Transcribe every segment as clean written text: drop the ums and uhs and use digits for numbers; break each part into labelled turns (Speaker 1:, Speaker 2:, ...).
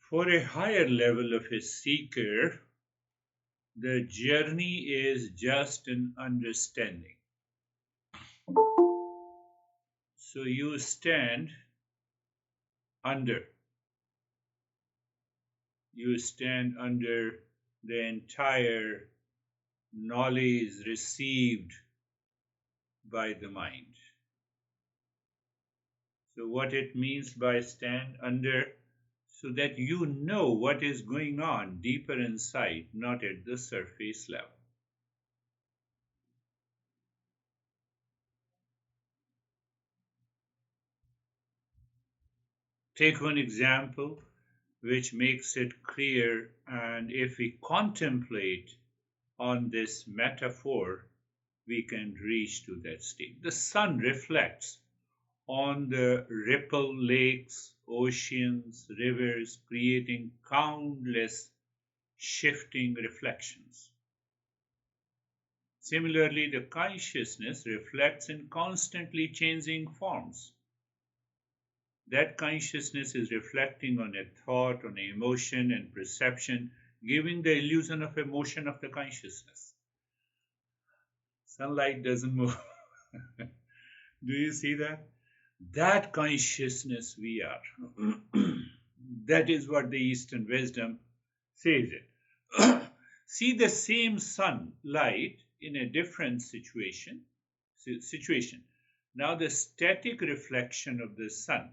Speaker 1: For a higher level of a seeker, the journey is just an understanding. So you stand under. You stand under the entire knowledge received by the mind. So what it means by stand under, so that you know what is going on deeper inside, not at the surface level. Take one example which makes it clear, and if we contemplate on this metaphor, we can reach to that state. The sun reflects on the ripple lakes, oceans, rivers, creating countless shifting reflections. Similarly, the consciousness reflects in constantly changing forms. That consciousness is reflecting on a thought, on an emotion and perception, giving the illusion of a motion of the consciousness. Sunlight doesn't move. Do you see that? That consciousness we are. That is what the Eastern wisdom says it. See the same sunlight in a different situation. Now the static reflection of the sun.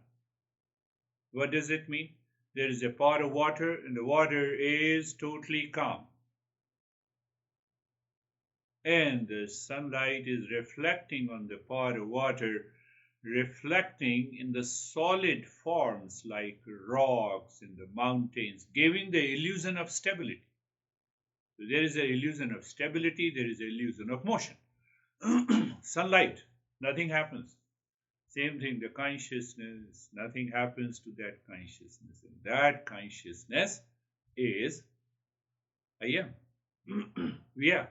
Speaker 1: What does it mean? There is a pot of water and the water is totally calm. And the sunlight is reflecting on the pot of water, reflecting in the solid forms like rocks and the mountains, giving the illusion of stability. So there is an illusion of stability, there is an illusion of motion. Sunlight, nothing happens. Same thing, the consciousness, nothing happens to that consciousness. And that consciousness is I am. We are.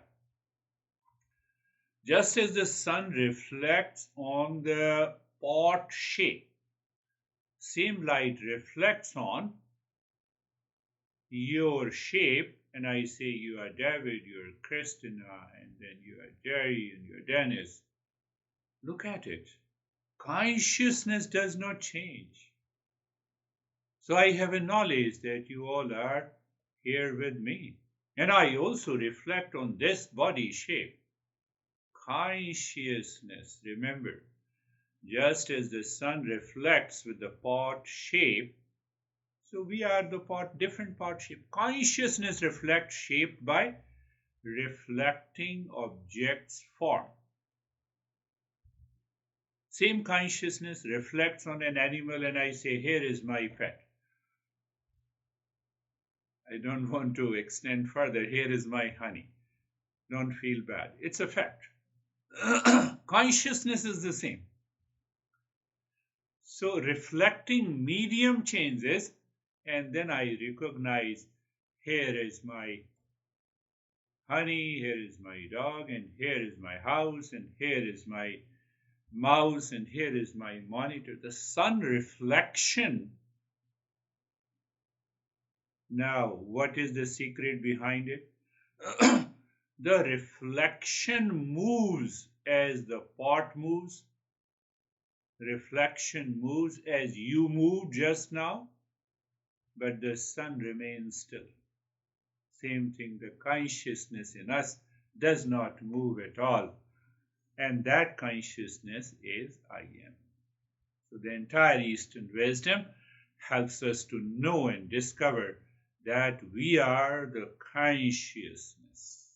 Speaker 1: Just as the sun reflects on the pot shape, same light reflects on your shape, and I say you are David, you are Christina, and then you are Jerry, and you are Dennis. Look at it. Consciousness does not change. So I have a knowledge that you all are here with me. And I also reflect on this body shape. Consciousness, remember, just as the sun reflects with the pot shape, so we are the pot, different pot shape. Consciousness reflects shaped by reflecting objects form. Same consciousness reflects on an animal and I say, here is my pet. I don't want to extend further. Here is my honey. Don't feel bad. It's a fact. Consciousness is the same. So reflecting medium changes, and then I recognize here is my honey, here is my dog, and here is my house, and here is my mouse, and here is my monitor. The sun reflection. Now, what is the secret behind it? The reflection moves as the pot moves. Reflection moves as you moved just now, but the sun remains still. Same thing, the consciousness in us does not move at all. And that consciousness is I am. So the entire Eastern wisdom helps us to know and discover that we are the consciousness,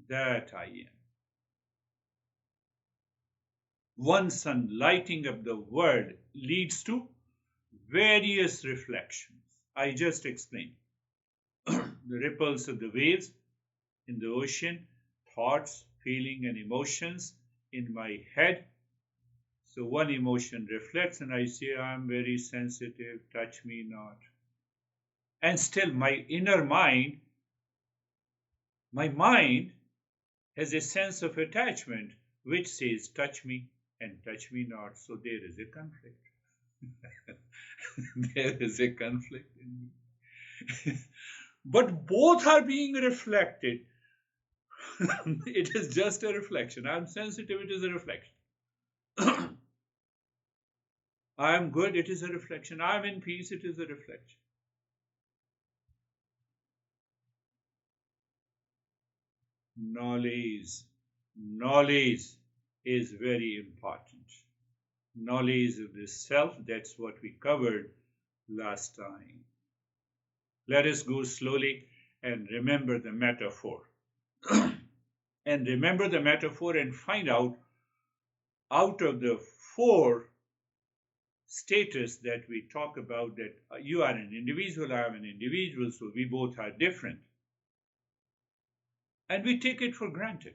Speaker 1: that I am. One sun lighting up the world leads to various reflections. I just explained. The ripples of the waves in the ocean, thoughts, feeling, and emotions in my head. So one emotion reflects and I say, I'm very sensitive, touch me not. And still my inner mind, my mind has a sense of attachment which says, touch me and touch me not. So there is a conflict. There is a conflict in me. But both are being reflected. It is just a reflection. I'm sensitive, it is a reflection. I am good, it is a reflection. I am in peace, it is a reflection. Knowledge. Knowledge is very important. Knowledge of the self, that's what we covered last time. Let us go slowly and remember the metaphor. And remember the metaphor and find out of the four status that we talk about, that you are an individual, I am an individual, so we both are different. And we take it for granted.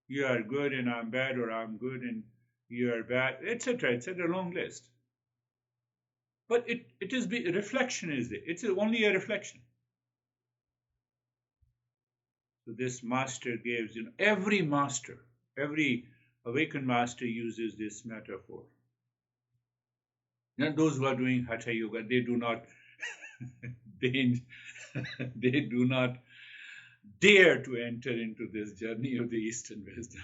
Speaker 1: You are good and I'm bad, or I'm good and you are bad, etc. It's a long list. But it is reflection is it. It's only a reflection. So this master gives, every master, every awakened master uses this metaphor. Now those who are doing hatha yoga, they do not they, they do not dare to enter into this journey of the Eastern wisdom.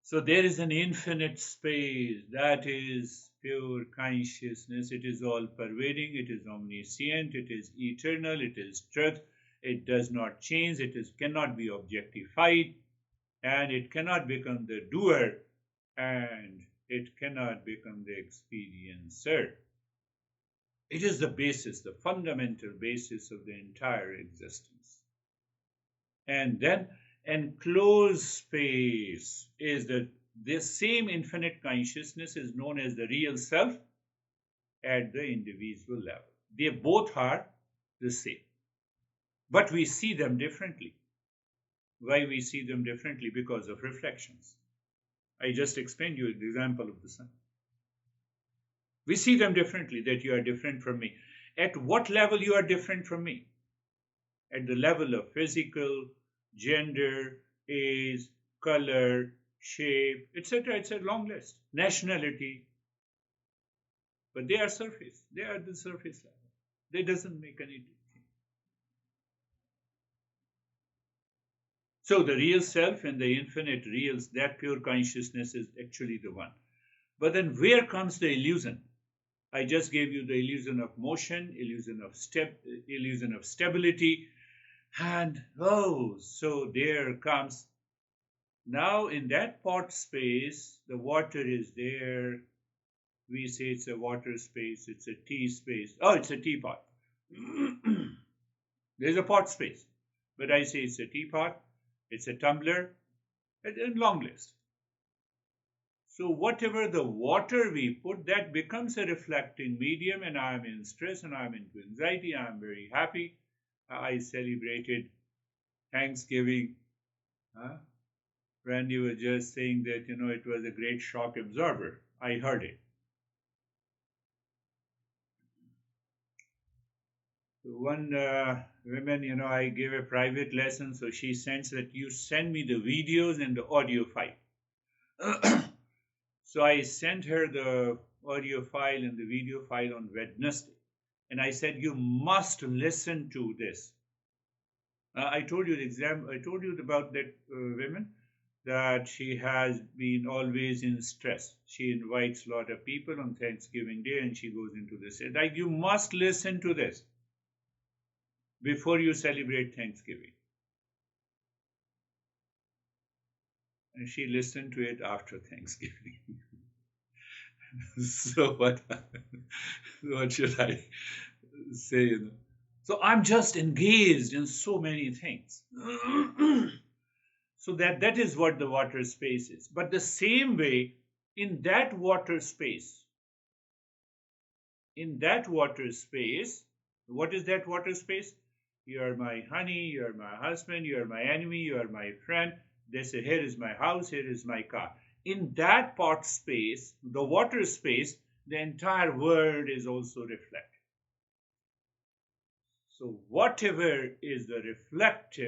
Speaker 1: So there is an infinite space that is pure consciousness. It is all pervading, it is omniscient, it is eternal, it is truth, it does not change, cannot be objectified, and it cannot become the doer, and it cannot become the experiencer. It is the basis, the fundamental basis of the entire existence. And then enclosed space is this same infinite consciousness is known as the real self at the individual level. They both are the same, but we see them differently. Why we see them differently? Because of reflections. I just explained you the example of the sun. We see them differently, that you are different from me. At what level you are different from me? At the level of physical, gender, age, color, shape, etc. It's a long list. Nationality. But they are surface. They are the surface level. They doesn't make any difference. So the real self and the infinite reals, that pure consciousness is actually the one. But then where comes the illusion? I just gave you the illusion of motion, illusion of stability, and so there comes. Now in that pot space, the water is there. We say it's a water space, it's a tea space. Oh, it's a teapot. There's a pot space. But I say it's a teapot, it's a tumbler, and long list. So whatever the water we put, that becomes a reflecting medium, and I'm in stress and I'm into anxiety, I'm very happy. I celebrated Thanksgiving. Randy was just saying that, it was a great shock absorber. I heard it. One woman, I gave a private lesson, so she sends that you send me the videos and the audio file. So I sent her the audio file and the video file on Wednesday. And I said, you must listen to this. I told you about that woman, that she has been always in stress. She invites a lot of people on Thanksgiving Day and she goes into this. Like, you must listen to this before you celebrate Thanksgiving. And she listened to it after Thanksgiving. So what should I say? So I'm just engaged in so many things. So that is what the water space is. But the same way, in that water space, what is that water space? You are my honey, you are my husband, you are my enemy, you are my friend. They say, here is my house, here is my car. In that pot space, the water space, the entire world is also reflected. So whatever is the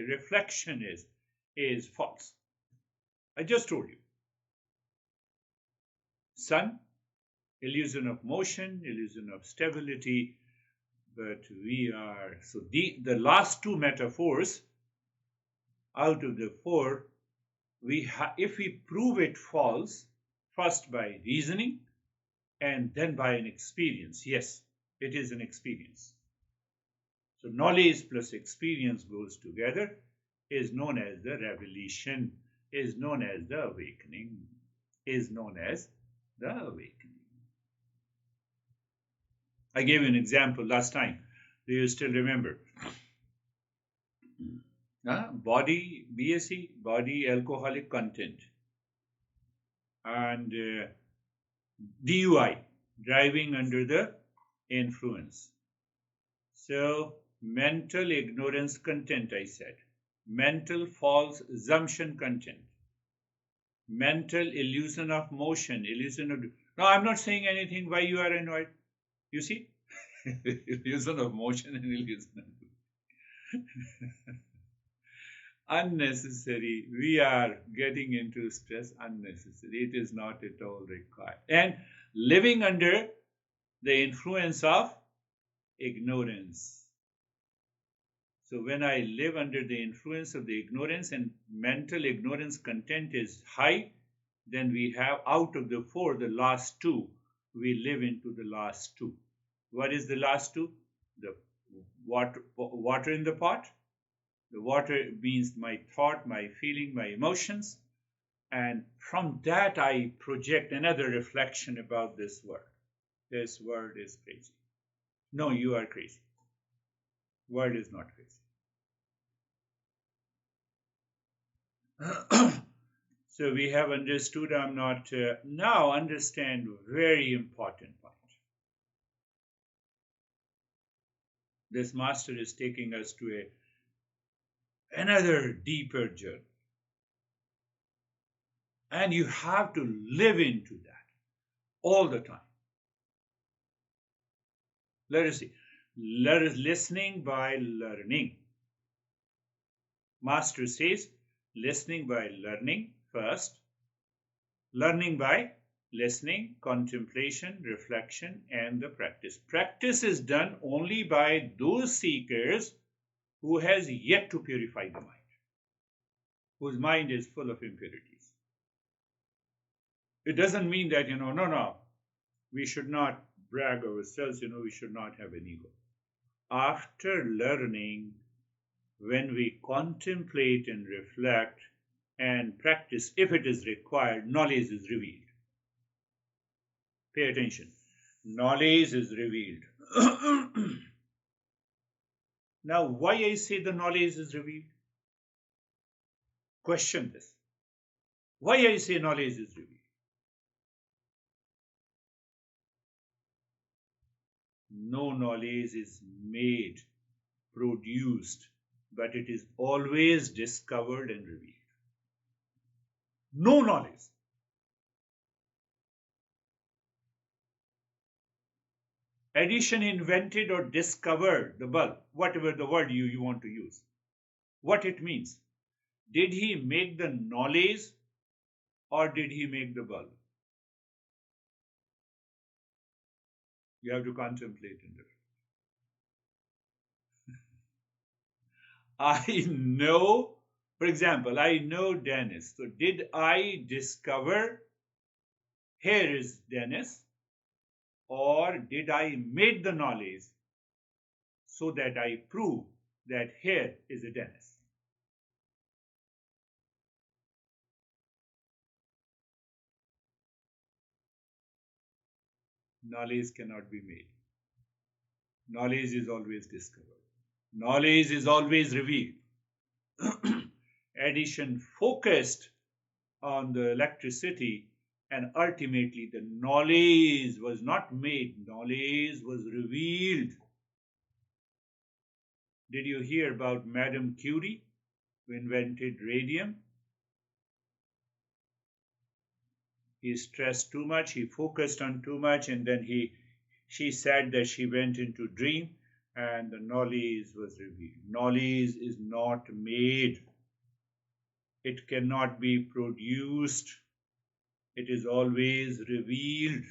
Speaker 1: reflection is false. I just told you. sun, illusion of motion, illusion of stability. But we are, so the last two metaphors out of the four, if we prove it false, first by reasoning and then by an experience, yes, it is an experience. So knowledge plus experience goes together, is known as the revelation, is known as the awakening, is known as the awakening. I gave you an example last time. Do you still remember? Body, BSc, body alcoholic content, and DUI, driving under the influence. So, mental ignorance content, I said. Mental false assumption content. Mental illusion of motion, illusion of... No, I'm not saying anything why you are annoyed. You see? Illusion of motion and illusion of... Unnecessary. We are getting into stress unnecessary. It is not at all required. And living under the influence of ignorance. So when I live under the influence of the ignorance and mental ignorance content is high, then we have out of the four, the last two, we live into the last two. What is the last two? The water in the pot. The water means my thought, my feeling, my emotions. And from that, I project another reflection about this world. This world is crazy. No, you are crazy. World is not crazy. So we have understood, I'm not... now understand very important point. This master is taking us to another deeper journey. And you have to live into that all the time. Let us see. Let us listening by learning. Master says, listening by learning first. Learning by listening, contemplation, reflection, and the practice. Practice is done only by those seekers who has yet to purify the mind, whose mind is full of impurities. It doesn't mean that, no, we should not brag ourselves, we should not have an ego. After learning, when we contemplate and reflect and practice, if it is required, knowledge is revealed. Pay attention. Knowledge is revealed. Now, why I say the knowledge is revealed? Question this. Why I say knowledge is revealed? No knowledge is made, produced, but it is always discovered and revealed. No knowledge. Edison invented or discovered the bulb, whatever the word you want to use. What it means? Did he make the knowledge or did he make the bulb? You have to contemplate in it. I know, for example, I know Dennis. So did I discover here is Dennis, or did I make the knowledge so that I prove that here is a Dennis? Knowledge cannot be made. Knowledge is always discovered. Knowledge is always revealed. Edison focused on the electricity, and ultimately the knowledge was not made, knowledge was revealed. Did you hear about Madame Curie, who invented radium? He stressed too much, he focused on too much, and then she said that she went into dream and the knowledge was revealed. Knowledge is not made. It cannot be produced. It is always revealed.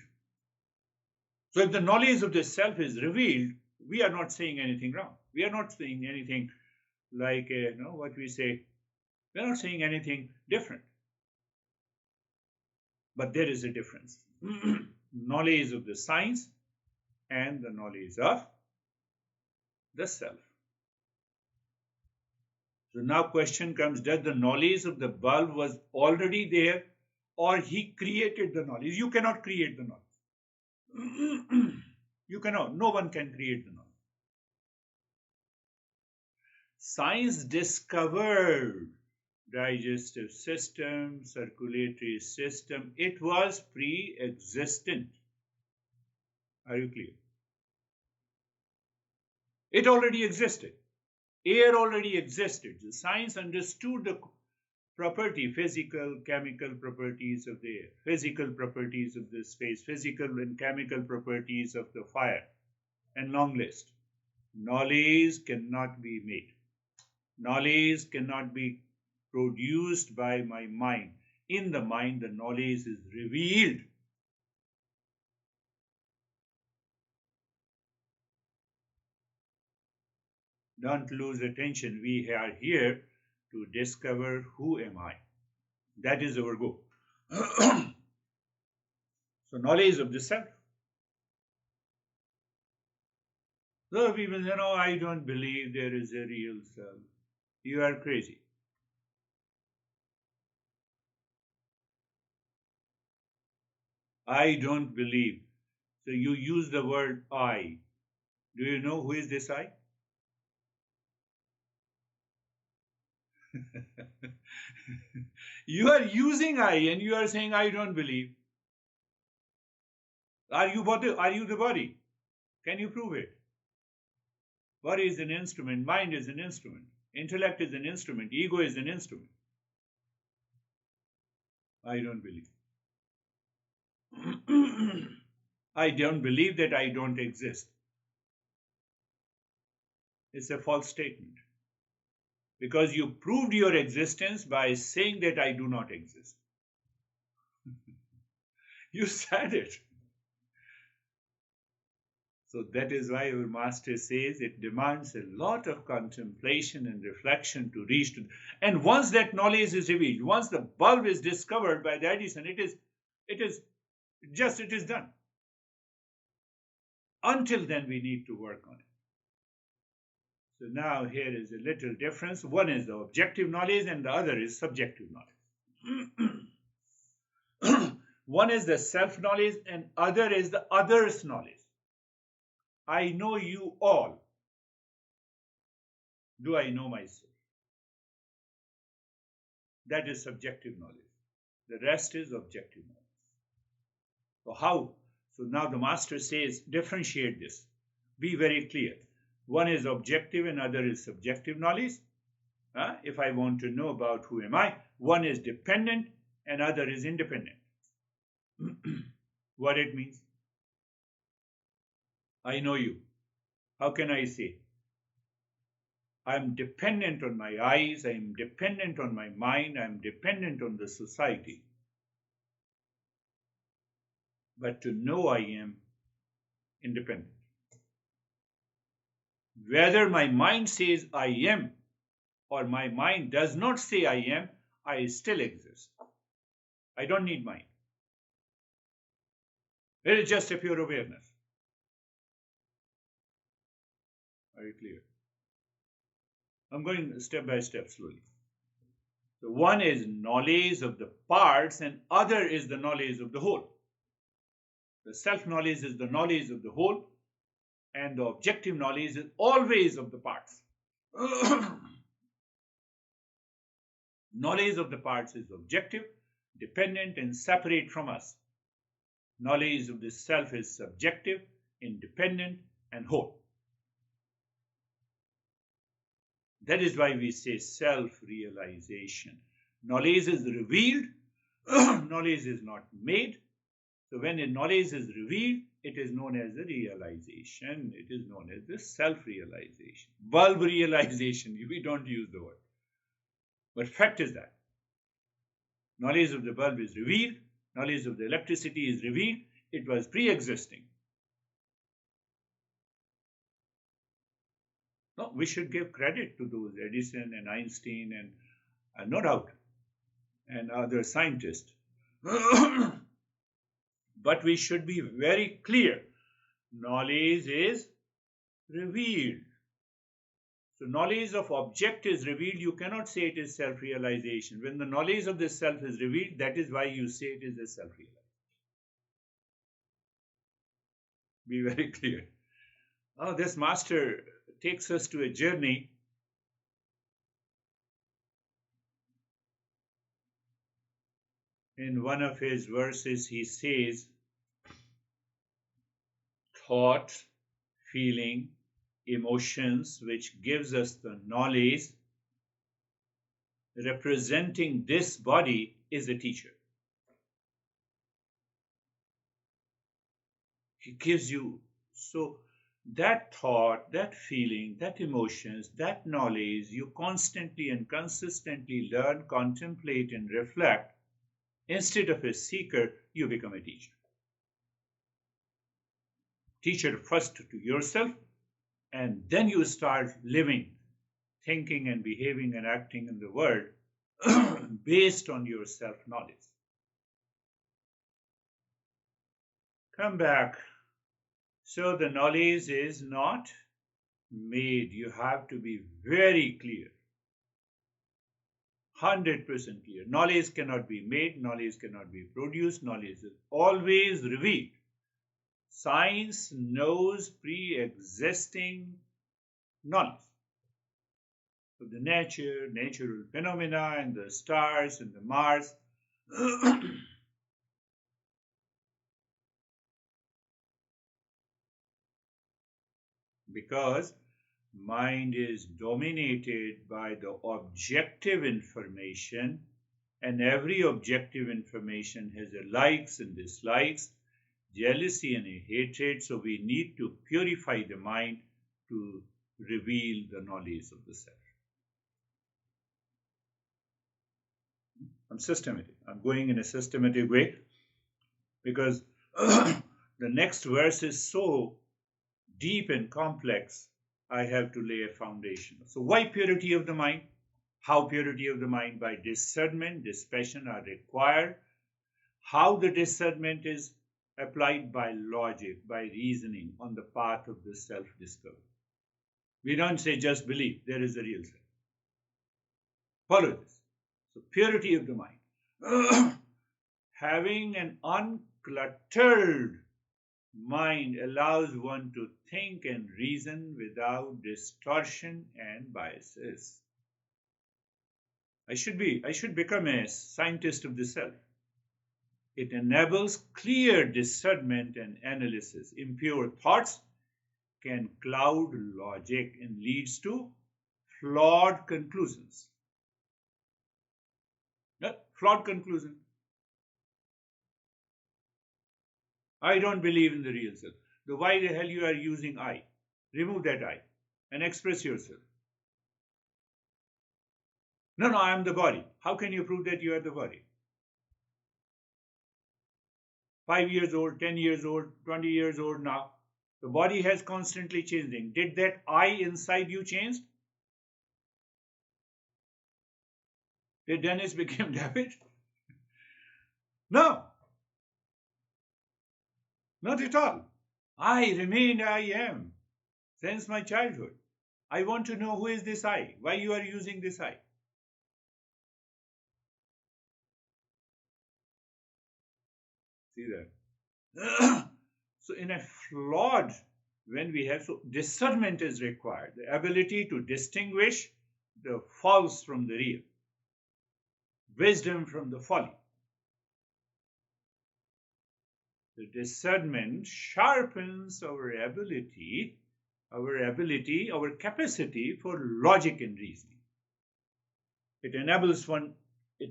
Speaker 1: So if the knowledge of the self is revealed, we are not saying anything wrong. We are not saying anything like, what we say. We are not saying anything different. But there is a difference. Knowledge of the science and the knowledge of the self. So now question comes, does the knowledge of the bulb was already there or he created the knowledge? You cannot create the knowledge. You cannot. No one can create the knowledge. Science discovered digestive system, circulatory system. It was pre-existent. Are you clear? It already existed. Air already existed. The science understood the property, physical, chemical properties of the air, physical properties of the space, physical and chemical properties of the fire, and long list. Knowledge cannot be made. Knowledge cannot be produced by my mind. In the mind, the knowledge is revealed. Don't lose attention. We are here to discover who am I. That is our goal. So knowledge of the self. So people say, I don't believe there is a real self. You are crazy. I don't believe. So you use the word I. Do you know who is this I? You are using I and you are saying I don't believe. Are you the body? Can you prove it? Body is an instrument, mind is an instrument, intellect is an instrument, ego is an instrument. I don't believe. I don't believe that I don't exist. It's a false statement. Because you proved your existence by saying that I do not exist. You said it. So that is why our master says it demands a lot of contemplation and reflection to reach to. And once that knowledge is revealed, once the bulb is discovered by the Edison, it is done. Until then, we need to work on it. So now here is a little difference. One is the objective knowledge and the other is subjective knowledge. One is the self-knowledge and other is the others' knowledge. I know you all. Do I know myself? That is subjective knowledge. The rest is objective knowledge. So how? So now the master says, differentiate this. Be very clear. One is objective and other is subjective knowledge. If I want to know about who am I, one is dependent and other is independent. What it means? I know you. How can I say? I am dependent on my eyes, I am dependent on my mind, I am dependent on the society. But to know I am independent. Whether my mind says I am or my mind does not say I am, I still exist. I don't need mind. It is just a pure awareness. Are you clear? I'm going step by step slowly. So one is knowledge of the parts and other is the knowledge of the whole. The self-knowledge is the knowledge of the whole and the objective knowledge is always of the parts. Knowledge of the parts is objective, dependent and separate from us. Knowledge of the self is subjective, independent and whole. That is why we say self-realization. Knowledge is revealed, knowledge is not made. So when a knowledge is revealed, it is known as the realization. It is known as the self-realization. Bulb realization, we don't use the word. But fact is that knowledge of the bulb is revealed, Knowledge of the electricity is revealed. It was pre-existing. No, we should give credit to those Edison and Einstein and no doubt, and other scientists. But we should be very clear. Knowledge is revealed. So knowledge of object is revealed. You cannot say it is self-realization. When the knowledge of the self is revealed, that is why you say it is a self-realization. Be very clear. Oh, this master takes us to a journey. In one of his verses, he says, thought, feeling, emotions, which gives us the knowledge, representing this body, is a teacher. He gives you, so that thought, that feeling, that emotions, that knowledge, you constantly and consistently learn, contemplate, and reflect. Instead of a seeker, you become a teacher. Teacher first to yourself, and then you start living, thinking, and behaving and acting in the world based on your self-knowledge. Come back. So the knowledge is not made. You have to be very clear. 100% clear. Knowledge cannot be made. Knowledge cannot be produced. Knowledge is always revealed. Science knows pre-existing knowledge of the nature, natural phenomena, and the stars and the Mars. Because mind is dominated by the objective information, and every objective information has a likes and dislikes, jealousy and a hatred. So we need to purify the mind to reveal the knowledge of the self. I'm systematic. I'm going in a systematic way because the next verse is so deep and complex. I have to lay a foundation. So why purity of the mind? How purity of the mind? By discernment, dispassion are required. How the discernment is applied? By logic, by reasoning on the path of the self-discovery. We don't say just believe there is a real self. Follow this. So purity of the mind. Having an uncluttered mind allows one to think and reason without distortion and biases. I should become a scientist of the self. It enables clear discernment and analysis. Impure thoughts can cloud logic and leads to flawed conclusions. Flawed conclusion. I don't believe in the real self. So why the hell you are using I? Remove that I and express yourself. No, I am the body. How can you prove that you are the body? 5 years old, 10 years old, 20 years old now. The body has constantly changing. Did that I inside you change? Did Dennis become David? No. Not at all. I remained I am since my childhood. I want to know who is this I, why you are using this I. See that? So in a flawed, when we have, so discernment is required, the ability to distinguish the false from the real, wisdom from the folly. The discernment sharpens our ability, our capacity for logic and reasoning. It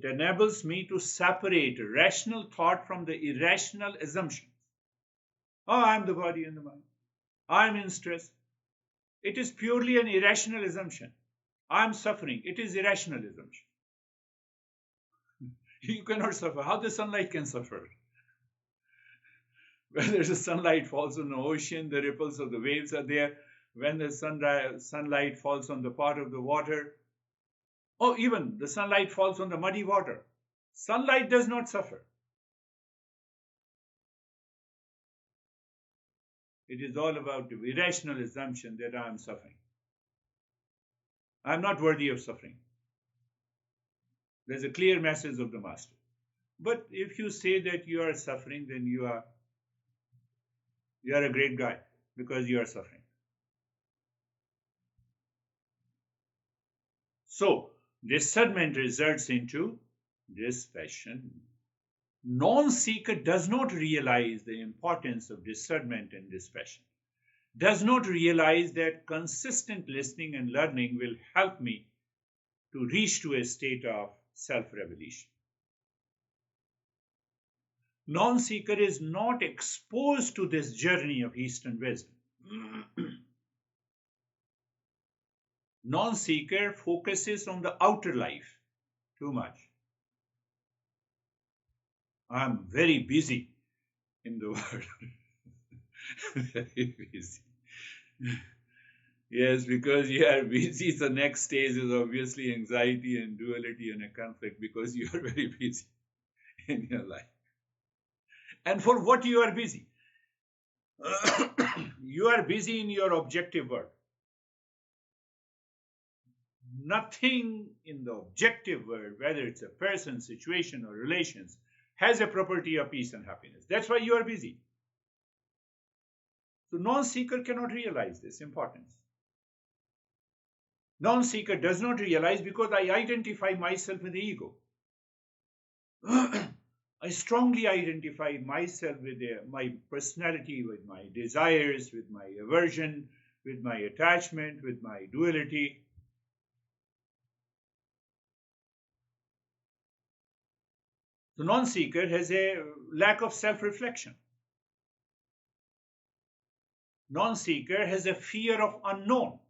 Speaker 1: enables me to separate rational thought from the irrational assumptions. Oh, I'm the body and the mind. I'm in stress. It is purely an irrational assumption. I'm suffering. It is irrational assumption. You cannot suffer. How the sunlight can suffer? When the sunlight falls on the ocean, the ripples of the waves are there. When the sunlight falls on the part of the water, or even the sunlight falls on the muddy water, sunlight does not suffer. It is all about the irrational assumption that I am suffering. I am not worthy of suffering. There's a clear message of the Master. But if you say that you are suffering, then you are a great guy because you are suffering. So, discernment results into this passion. Non-seeker does not realize the importance of discernment and dispassion, does not realize that consistent listening and learning will help me to reach to a state of self-revelation. Non-seeker is not exposed to this journey of Eastern wisdom. Non-seeker focuses on the outer life too much. I'm very busy in the world. Very busy. Yes, because you are busy, the next stage is obviously anxiety and duality and a conflict because you are very busy in your life. And for what you are busy? You are busy in your objective world. Nothing in the objective world, whether it's a person, situation, or relations, has a property of peace and happiness. That's why you are busy. So non-seeker cannot realize this importance. Non-seeker does not realize because I identify myself with the ego. I strongly identify myself with my personality, with my desires, with my aversion, with my attachment, with my duality. The non-seeker has a lack of self-reflection. Non-seeker has a fear of unknown.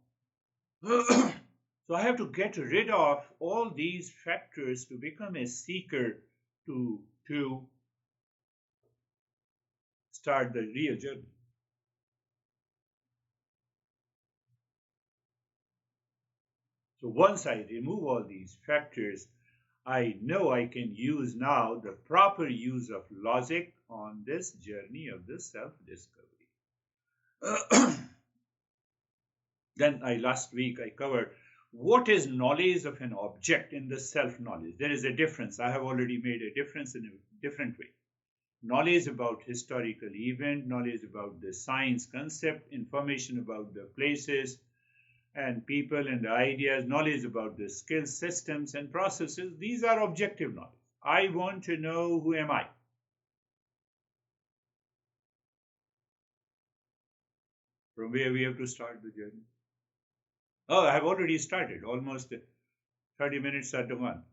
Speaker 1: So I have to get rid of all these factors to become a seeker to start the real journey. So once I remove all these factors, I know I can use now the proper use of logic on this journey of the self-discovery. Then last week I covered what is knowledge of an object in the self-knowledge. There is a difference. I have already made a difference in a different way. Knowledge about historical event, knowledge about the science concept, information about the places and people and the ideas, knowledge about the skill systems and processes. These are objective knowledge. I want to know who am I. From where we have to start the journey. Oh, I have already started, almost 30 minutes after 1.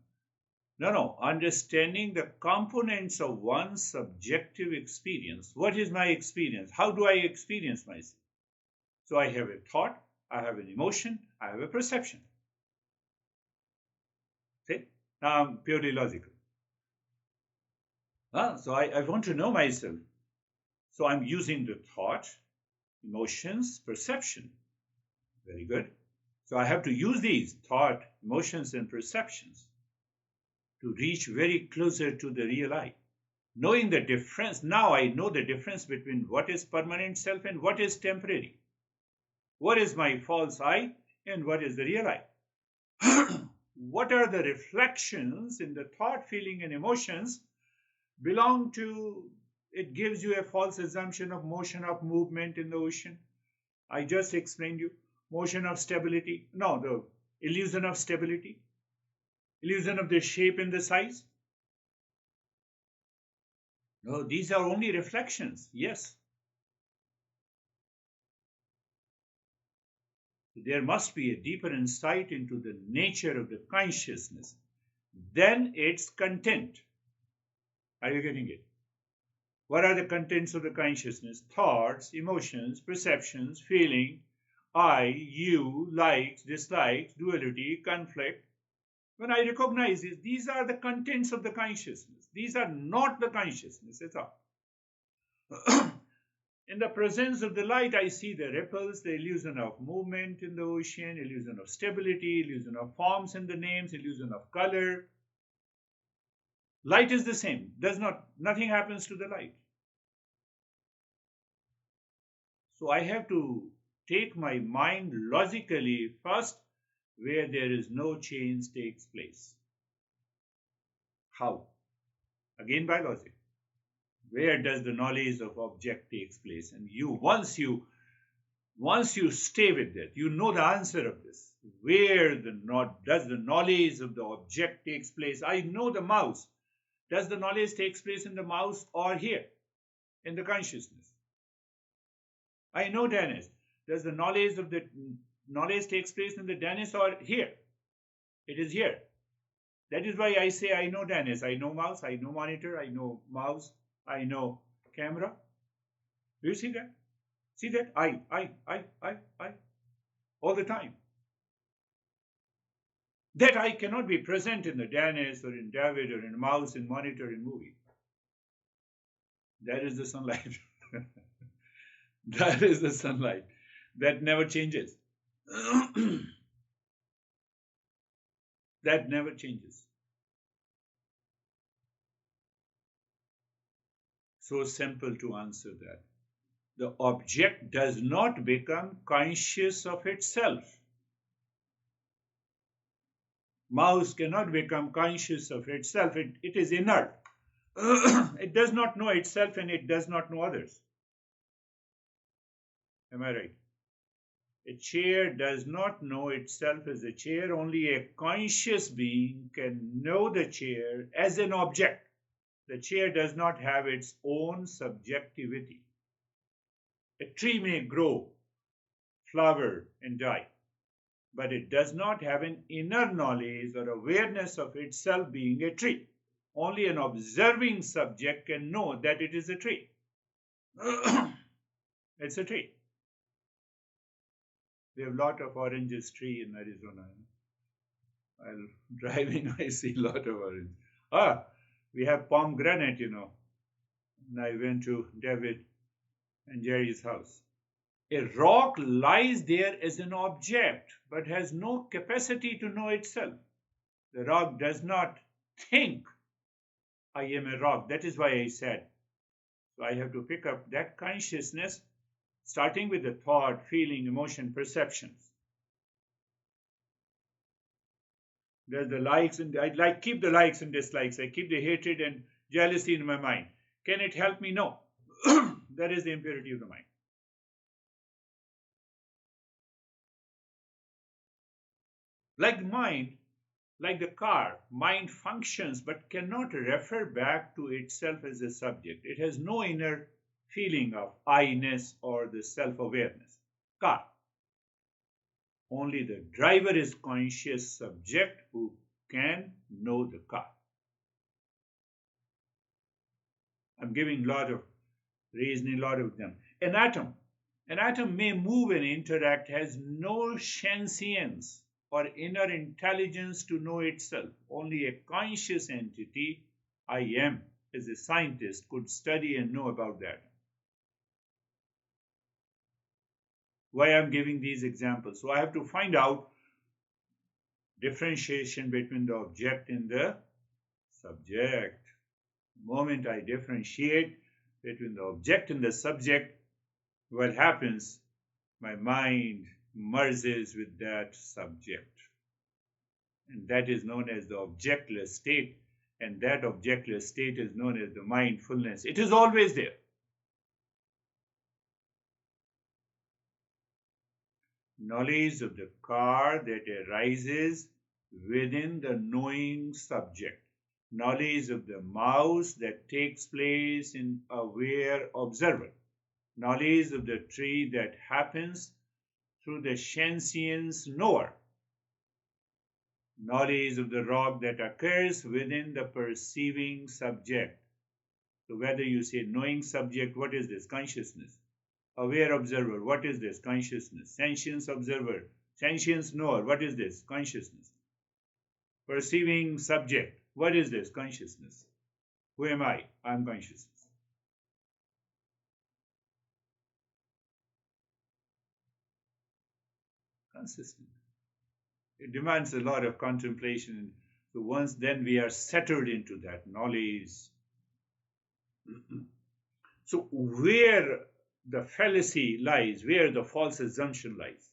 Speaker 1: No, understanding the components of one's subjective experience. What is my experience? How do I experience myself? So I have a thought, I have an emotion, I have a perception. See? Now I'm purely logical. So I want to know myself. So I'm using the thought, emotions, perception. Very good. So I have to use these thought, emotions, and perceptions to reach very closer to the real I. Knowing the difference, now I know the difference between what is permanent self and what is temporary. What is my false I and what is the real I? What are the reflections in the thought, feeling, and emotions belong to, it gives you a false assumption of motion of movement in the ocean. I just explained you. Motion of stability. No, the illusion of stability. Illusion of the shape and the size. No, these are only reflections. Yes. There must be a deeper insight into the nature of the consciousness. Then its content. Are you getting it? What are the contents of the consciousness? Thoughts, emotions, perceptions, feeling, I, you, likes, dislikes, duality, conflict. When I recognize it, these are the contents of the consciousness. These are not the consciousness at all. In the presence of the light, I see the ripples, the illusion of movement in the ocean, illusion of stability, illusion of forms in the names, illusion of color. Light is the same. Nothing happens to the light. So I have to take my mind logically first where there is no change takes place. How? Again by logic. Where does the knowledge of object takes place? And once you stay with that, you know the answer of this. Where does the knowledge of the object takes place? I know the mouse. Does the knowledge takes place in the mouse or here in the consciousness? I know Dennis. Does the knowledge takes place in the Dennis or here? It is here. That is why I say I know Dennis. I know mouse. I know monitor. I know mouse. I know camera. Do you see that? See that? I. All the time. That I cannot be present in the Dennis or in David or in mouse, in monitor, in movie. That is the sunlight. That is the sunlight. That never changes. That never changes. So simple to answer that. The object does not become conscious of itself. Mouse cannot become conscious of itself. It is inert. It does not know itself and it does not know others. Am I right? A chair does not know itself as a chair. Only a conscious being can know the chair as an object. The chair does not have its own subjectivity. A tree may grow, flower, and die, but it does not have an inner knowledge or awareness of itself being a tree. Only an observing subject can know that it is a tree. It's a tree. We have a lot of oranges tree in Arizona. I'll drive in, I see a lot of orange. We have pomegranate, And I went to David and Jerry's house. A rock lies there as an object, but has no capacity to know itself. The rock does not think, I am a rock. That is why I said. So I have to pick up that consciousness, starting with the thought, feeling, emotion, perceptions. There's the likes and I keep the likes and dislikes. I keep the hatred and jealousy in my mind. Can it help me? No. That is the impurity of the mind. Like the mind, like the car, mind functions but cannot refer back to itself as a subject. It has no inner feeling of I-ness or the self-awareness. Car. Only the driver is conscious subject who can know the car. I'm giving a lot of reasoning, a lot of them. An atom may move and interact, has no sentience or inner intelligence to know itself. Only a conscious entity, I am, as a scientist, could study and know about that. Why I'm giving these examples? So I have to find out differentiation between the object and the subject. The moment I differentiate between the object and the subject, what happens? My mind merges with that subject. And that is known as the objectless state. And that objectless state is known as the mindfulness. It is always there. Knowledge of the car that arises within the knowing subject. Knowledge of the mouse that takes place in aware observer. Knowledge of the tree that happens through the sentience knower. Knowledge of the rock that occurs within the perceiving subject. So whether you say knowing subject, what is this? Consciousness. Aware observer, what is this? Consciousness. Sentience observer, sentience knower, what is this? Consciousness. perceiving subject. What is this? Consciousness. Who am I? I'm consciousness. Consistent. It demands a lot of contemplation. So once then we are settled into that knowledge. So where the fallacy lies, where the false assumption lies.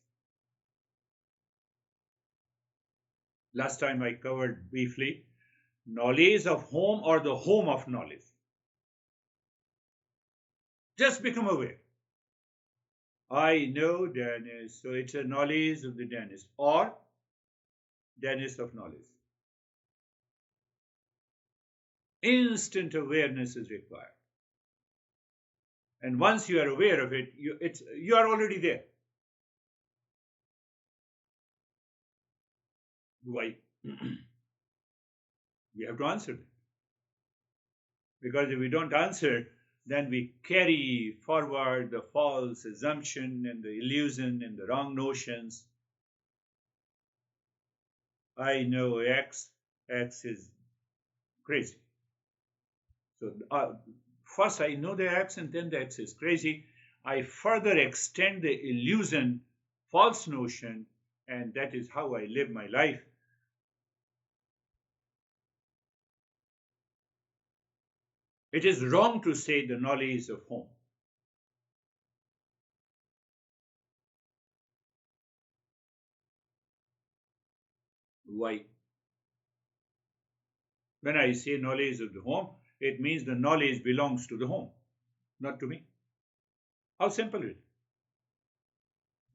Speaker 1: Last time I covered briefly knowledge of home or the home of knowledge. Just become aware. I know Dennis, so it's a knowledge of the Dennis or Dennis of knowledge. Instant awareness is required. And once you are aware of it, you are already there. Why? We have to answer it. Because if we don't answer, then we carry forward the false assumption and the illusion and the wrong notions. I know X is crazy. So first I know the X and then the X is crazy. I further extend the illusion, false notion, and that is how I live my life. It is wrong to say the knowledge of home. Why? When I say knowledge of the home, it means the knowledge belongs to the home, not to me. How simple it is.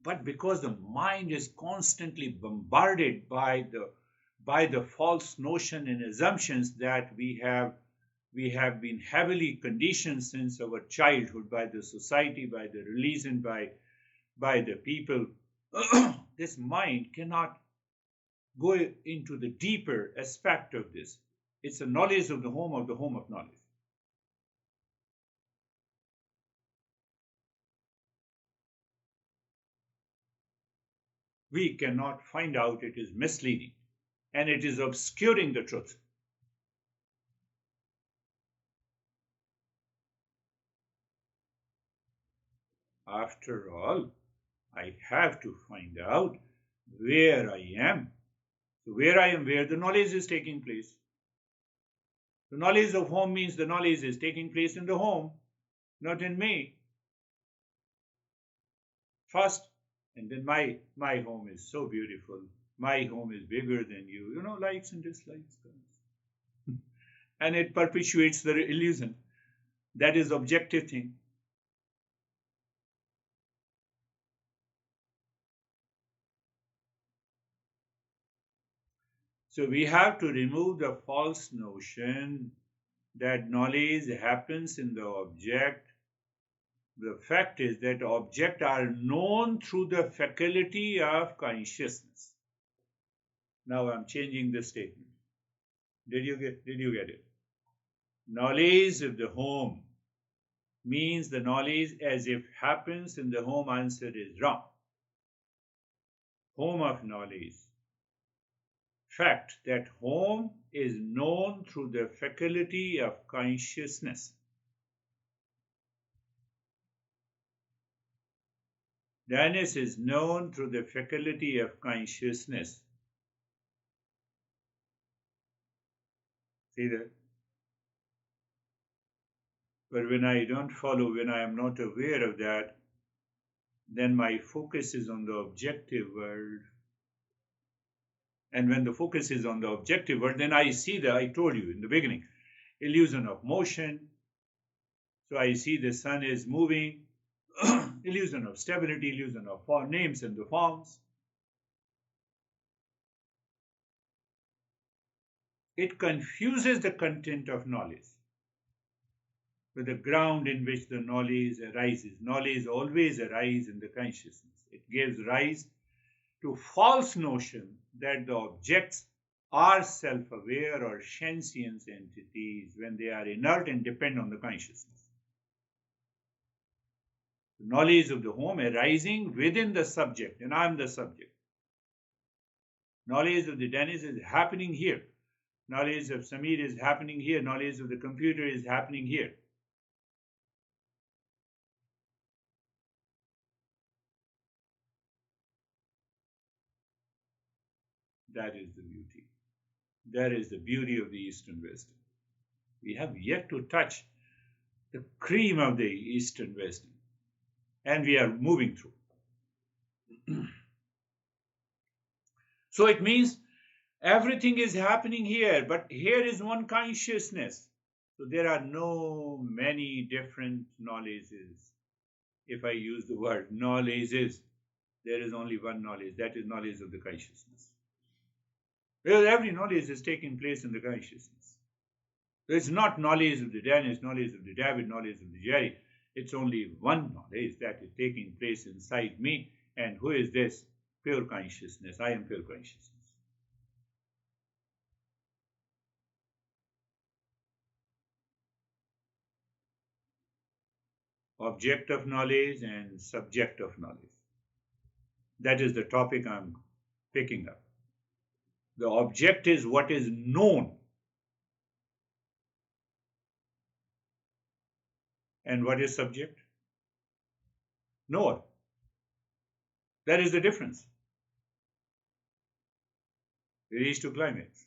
Speaker 1: But because the mind is constantly bombarded by the false notion and assumptions that we have been heavily conditioned since our childhood by the society, by the religion, by the people, this mind cannot go into the deeper aspect of this. It's a knowledge of the home of knowledge. We cannot find out. It is misleading and it is obscuring the truth. After all, I have to find out where I am. So where I am, where the knowledge is taking place. The knowledge of home means the knowledge is taking place in the home, not in me. First, and then my home is so beautiful. My home is bigger than you. You know, likes and dislikes. And it perpetuates the illusion. That is objective thing. So we have to remove the false notion that knowledge happens in the object. The fact is that objects are known through the faculty of consciousness. Now I'm changing the statement. Did you get it? Knowledge of the home means the knowledge as if happens in the home. Answer is wrong. Home of knowledge. Fact that home is known through the faculty of consciousness. Dennis is known through the faculty of consciousness. See that? But when I don't follow, when I am not aware of that, then my focus is on the objective world. And when the focus is on the objective world, then I see I told you in the beginning, illusion of motion. So I see the sun is moving, illusion of stability, illusion of names and the forms. It confuses the content of knowledge with the ground in which the knowledge arises. Knowledge always arises in the consciousness. It gives rise to false notion that the objects are self-aware or sentient entities when they are inert and depend on the consciousness. The knowledge of the home arising within the subject, and I am the subject. Knowledge of the Dennis is happening here. Knowledge of Samir is happening here. Knowledge of the computer is happening here. That is the beauty. That is the beauty of the Eastern wisdom. We have yet to touch the cream of the Eastern wisdom, and we are moving through. So it means everything is happening here, but here is one consciousness. So there are no many different knowledges. If I use the word knowledges, there is only one knowledge. That is knowledge of the consciousness. Because every knowledge is taking place in the consciousness. So it's not knowledge of the Danish, knowledge of the David, knowledge of the Jerry. It's only one knowledge that is taking place inside me. And who is this? Pure consciousness. I am pure consciousness. Object of knowledge and subject of knowledge. That is the topic I'm picking up. The object is what is known. And what is subject? Knower. That is the difference. We reach to climax.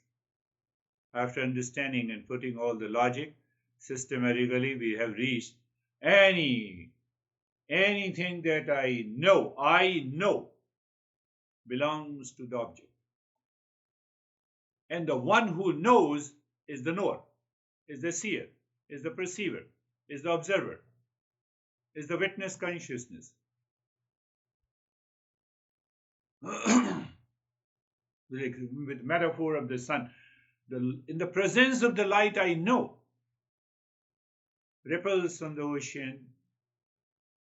Speaker 1: After understanding and putting all the logic systematically, we have reached anything that I know belongs to the object. And the one who knows is the knower, is the seer, is the perceiver, is the observer, is the witness consciousness. With metaphor of the sun, in the presence of the light, I know ripples on the ocean.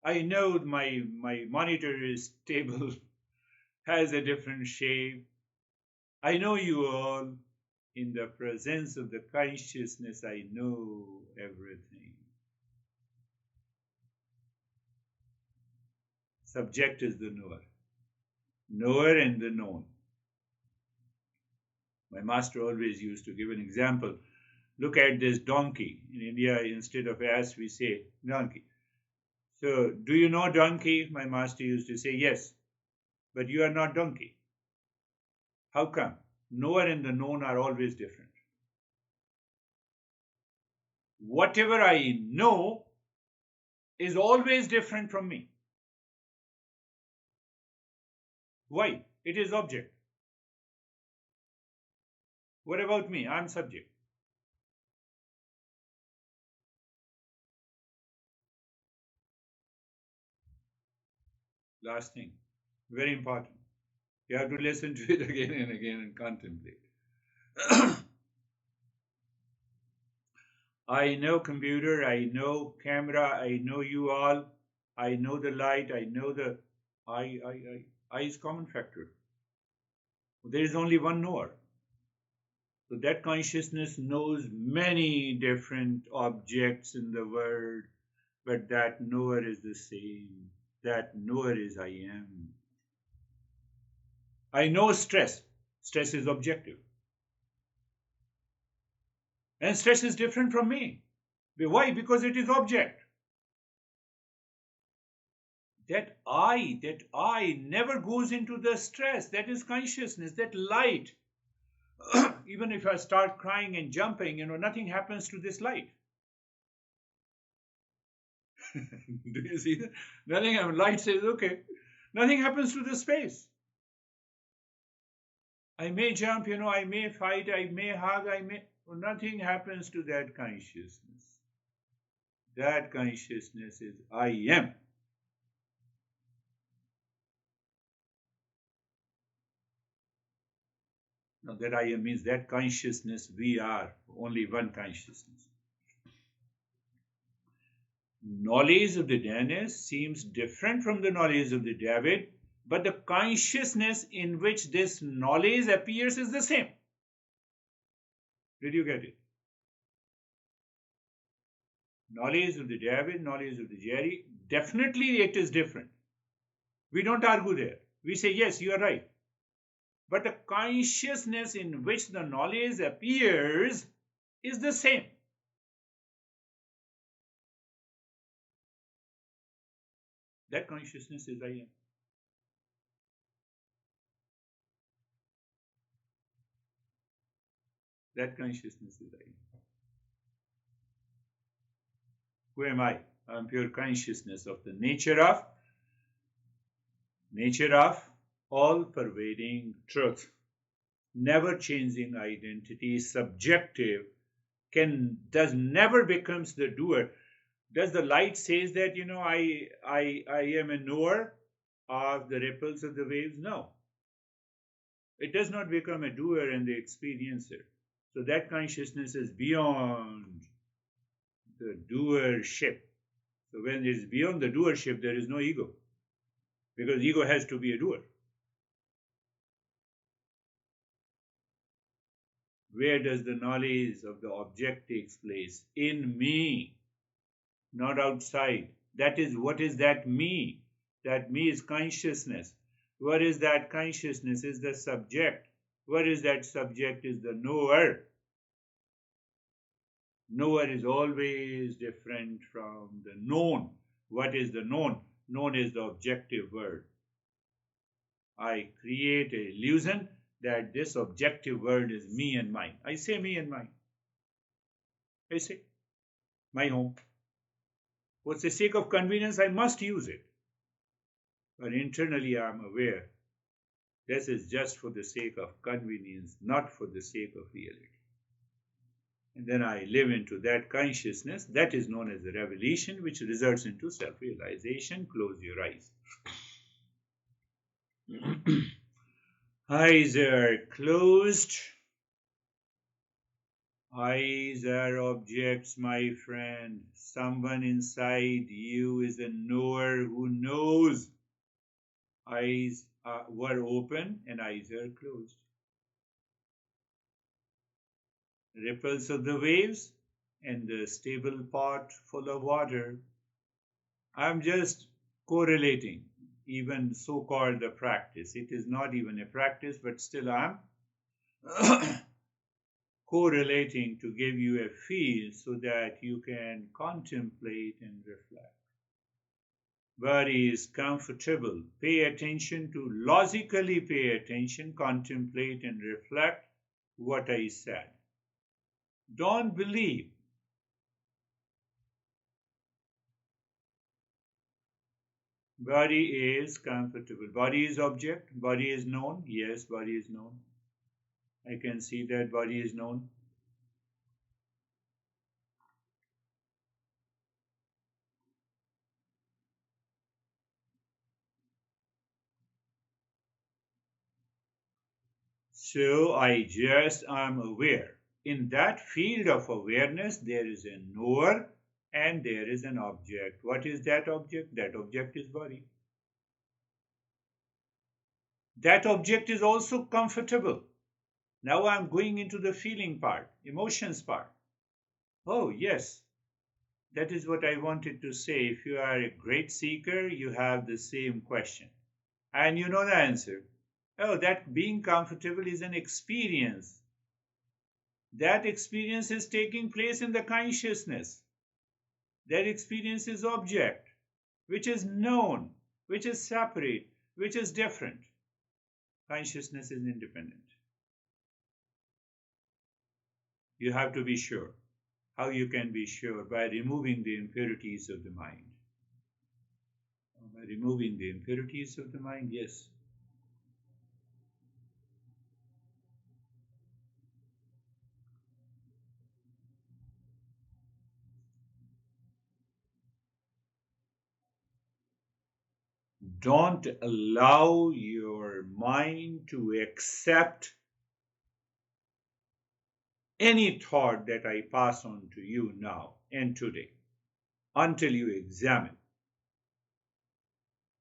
Speaker 1: I know my monitor is stable, has a different shape. I know you all. In the presence of the consciousness, I know everything. Subject is the knower. Knower and the known. My master always used to give an example. Look at this donkey. In India, instead of ass, we say donkey. So, do you know donkey? My master used to say, yes, but you are not donkey. How come? Knower and the known are always different. Whatever I know is always different from me. Why? It is object. What about me? I'm subject. Last thing, very important. You have to listen to it again and again and contemplate. I know computer, I know camera, I know you all, I know the light, I know the I is common factor. There is only one knower. So that consciousness knows many different objects in the world, but that knower is the same. That knower is I am. I know stress. Stress is objective. And stress is different from me. Why? Because it is object. That I never goes into the stress. That is consciousness, that light. Even if I start crying and jumping, nothing happens to this light. Do you see that? Nothing happens. Light says, okay. Nothing happens to the space. I may jump, I may fight, I may hug, nothing happens to that consciousness. That consciousness is I am. Now that I am means that consciousness, we are only one consciousness. Knowledge of the Dennis seems different from the knowledge of the David, but the consciousness in which this knowledge appears is the same. Did you get it? Knowledge of the David, knowledge of the Jerry, definitely it is different. We don't argue there. We say, yes, you are right. but the consciousness in which the knowledge appears is the same. That consciousness is I am. That consciousness is I am. Who am I? I am pure consciousness of the nature of all pervading truth, never changing identity, subjective, does never becomes the doer. Does the light says that I am a knower of the ripples of the waves? No. It does not become a doer and the experiencer. So that consciousness is beyond the doership. So when it is beyond the doership, there is no ego. Because ego has to be a doer. Where does the knowledge of the object takes place? In me, not outside. That is, what is that me? That me is consciousness. What is that consciousness? Is the subject. What is that subject? Is the knower. Knower is always different from the known. What is the known? Known is the objective world. I create an illusion that this objective world is me and mine. I say me and mine. I say my home. For the sake of convenience, I must use it. But internally, I am aware this is just for the sake of convenience, not for the sake of reality. And then I live into that consciousness. That is known as the revelation, which results into self-realization. Close your eyes. Eyes are closed. Eyes are objects, my friend. Someone inside you is a knower who knows. Eyes were open and eyes are closed. Ripples of the waves and the stable pot full of water. I'm just correlating, even so-called the practice. It is not even a practice, but still I'm correlating to give you a feel so that you can contemplate and reflect. Body is comfortable. Pay attention to, logically pay attention, contemplate and reflect what I said. Don't believe. Body is comfortable. Body is object. Body is known. Yes, body is known. I can see that body is known. So I just am aware. In that field of awareness, there is a knower and there is an object. What is that object? That object is body. That object is also comfortable. Now I'm going into the feeling part, emotions part. Oh, yes, that is what I wanted to say. If you are a great seeker, you have the same question. And you know the answer. Oh, that being comfortable is an experience. That experience is taking place in the consciousness. That experience is object, which is known, which is separate, which is different. Consciousness is independent. You have to be sure. How you can be sure? By removing the impurities of the mind. By removing the impurities of the mind, yes. Don't allow your mind to accept any thought that I pass on to you now and today until you examine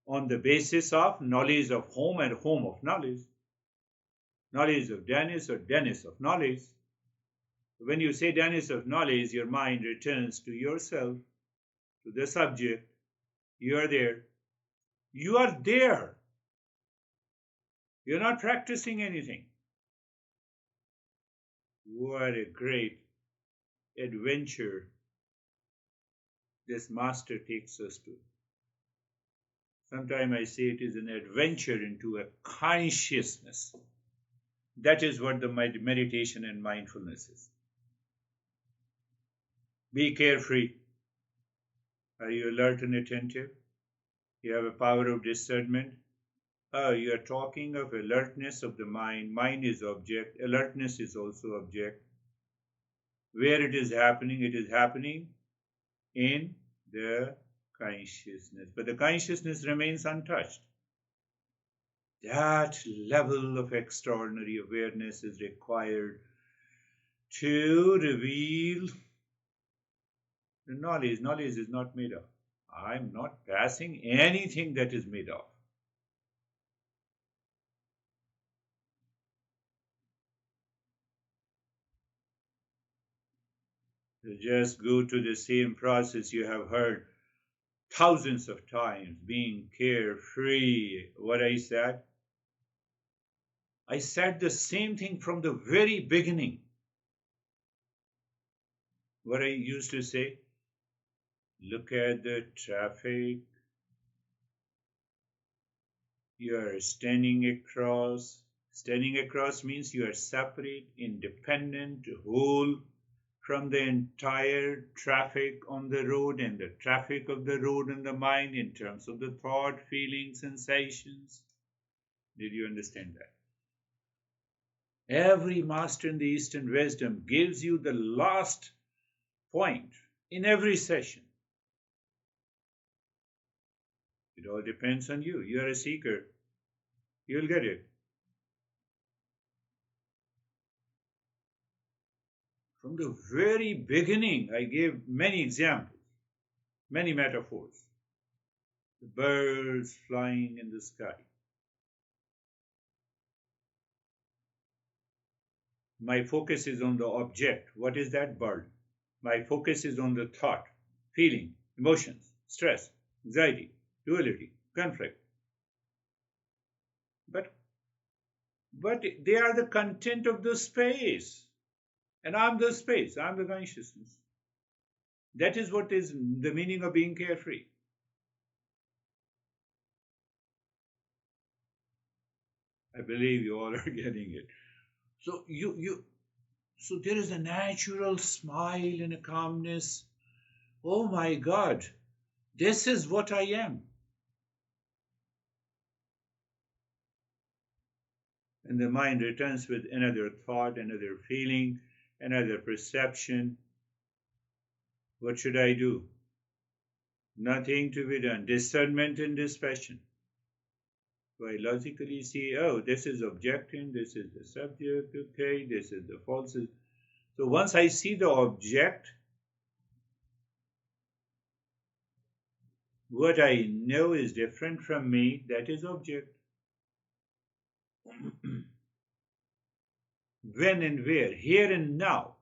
Speaker 1: on the basis of knowledge of home and home of knowledge, knowledge of Dennis or Dennis of knowledge. When you say Dennis of knowledge, your mind returns to yourself, to the subject. You are there. You are there. You're not practicing anything. What a great adventure this master takes us to. Sometimes I say it is an adventure into a consciousness. That is what the meditation and mindfulness is. Be carefree. Are you alert and attentive? You have a power of discernment. Oh, you are talking of alertness of the mind. Mind is object. Alertness is also object. Where it is happening in the consciousness. But the consciousness remains untouched. That level of extraordinary awareness is required to reveal the knowledge. Knowledge is not made of. I'm not passing anything that is made of. You just go to the same process you have heard thousands of times, being carefree. What I said? I said the same thing from the very beginning. What I used to say, look at the traffic. You are standing across. Standing across means you are separate, independent, whole from the entire traffic on the road and the traffic of the road in the mind in terms of the thought, feelings, sensations. Did you understand that? Every master in the Eastern wisdom gives you the last point in every session. It all depends on you. You are a seeker. You'll get it. From the very beginning, I gave many examples, many metaphors. The birds flying in the sky. My focus is on the object. What is that bird? My focus is on the thought, feeling, emotions, stress, anxiety, duality, conflict. But they are the content of the space. And I'm the space, I'm the consciousness. That is what is the meaning of being carefree. I believe you all are getting it. So so there is a natural smile and a calmness. Oh my God, this is what I am. And the mind returns with another thought, another feeling, another perception. What should I do? Nothing to be done. Discernment and dispassion. So I logically see, oh, this is objecting, this is the subject, okay, this is the false. So once I see the object, what I know is different from me, that is object. When and where? Here and now.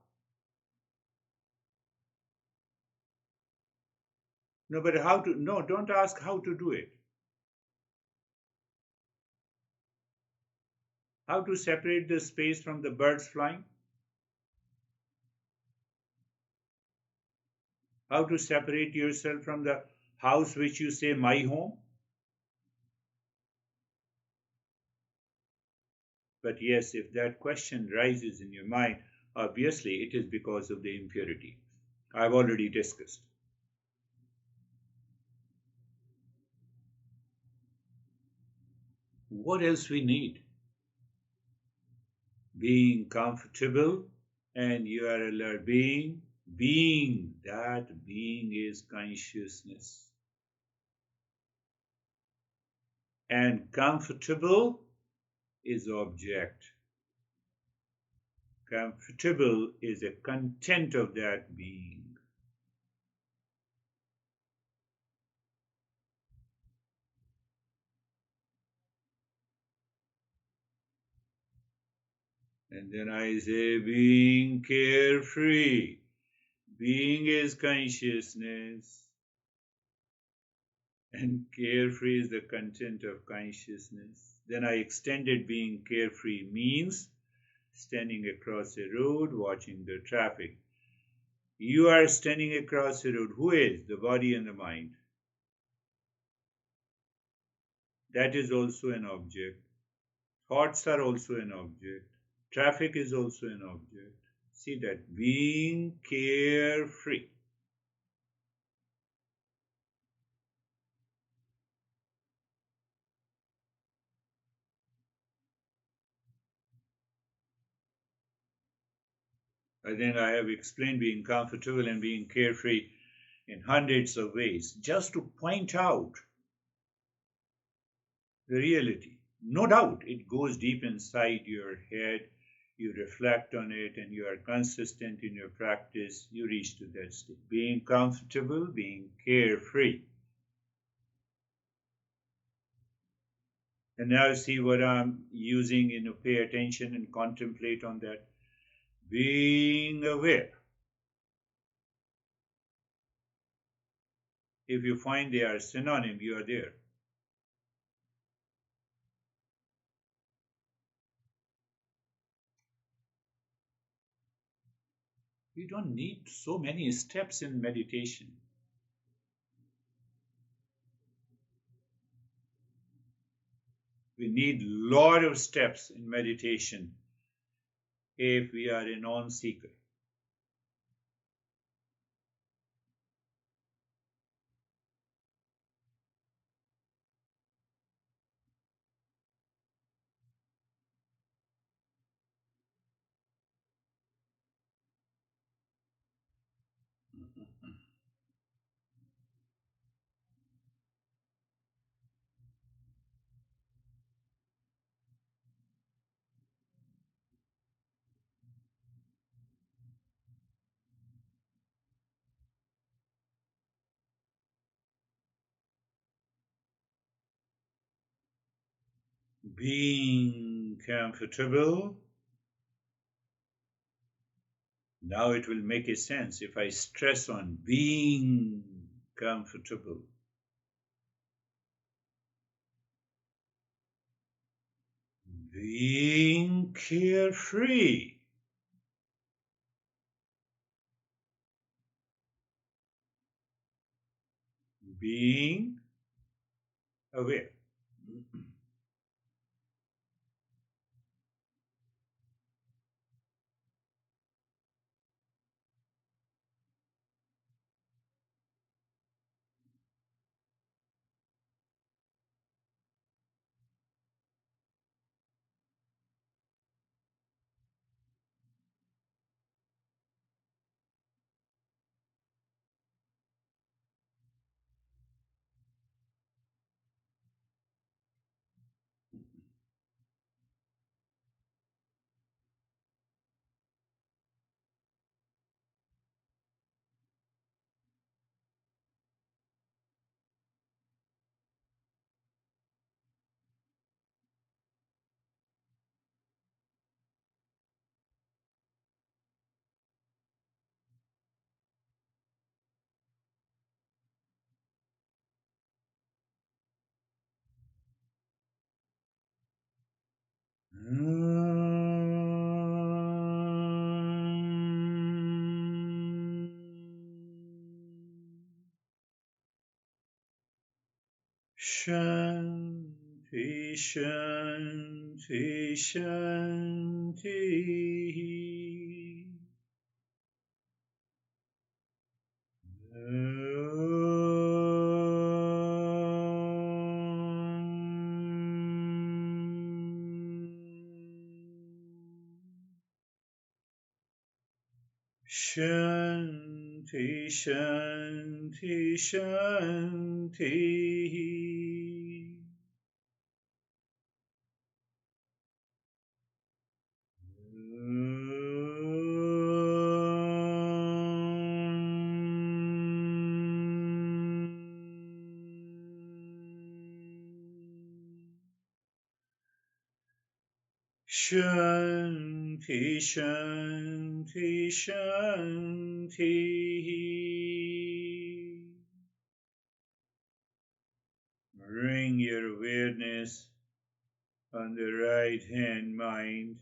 Speaker 1: No, but how to, no, don't ask how to do it. How to separate the space from the birds flying? How to separate yourself from the house which you say my home? But yes, if that question rises in your mind, obviously it is because of the impurity. I've already discussed. What else we need? Being comfortable and you are alert. Being, that being is consciousness. And comfortable is object. Comfortable is a content of that being. And then I say, being carefree. Being is consciousness. And carefree is the content of consciousness. Then I extended being carefree means standing across a road, watching the traffic. You are standing across a road. Who is? The body and the mind. That is also an object. Thoughts are also an object. Traffic is also an object. See that being carefree. I think I have explained being comfortable and being carefree in hundreds of ways, just to point out the reality. No doubt it goes deep inside your head. You reflect on it and you are consistent in your practice. You reach to that state. Being comfortable, being carefree. And now see what I'm using, pay attention and contemplate on that. Being aware. If you find they are synonym, you are there. We don't need so many steps in meditation. We need a lot of steps in meditation if we are a non-seeker. Being comfortable. Now it will make a sense if I stress on being comfortable. Being carefree. Being aware. Shanti, Shanti, Shanti. Shanti, Shanti, Shanti. Shanti, Shanti, Shanti. Bring your awareness on the right hand mind.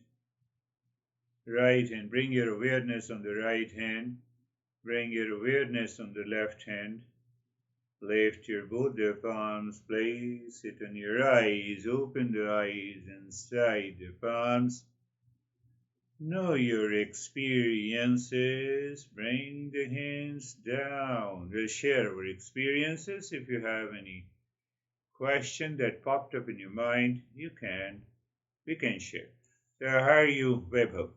Speaker 1: Right hand. Bring your awareness on the right hand. Bring your awareness on the left hand. Lift your both the palms. Place it on your eyes. Open the eyes inside the palms. Know your experiences. Bring the hands down. We'll share our experiences. If you have any question that popped up in your mind, we can share. So how are you, Vaibhav?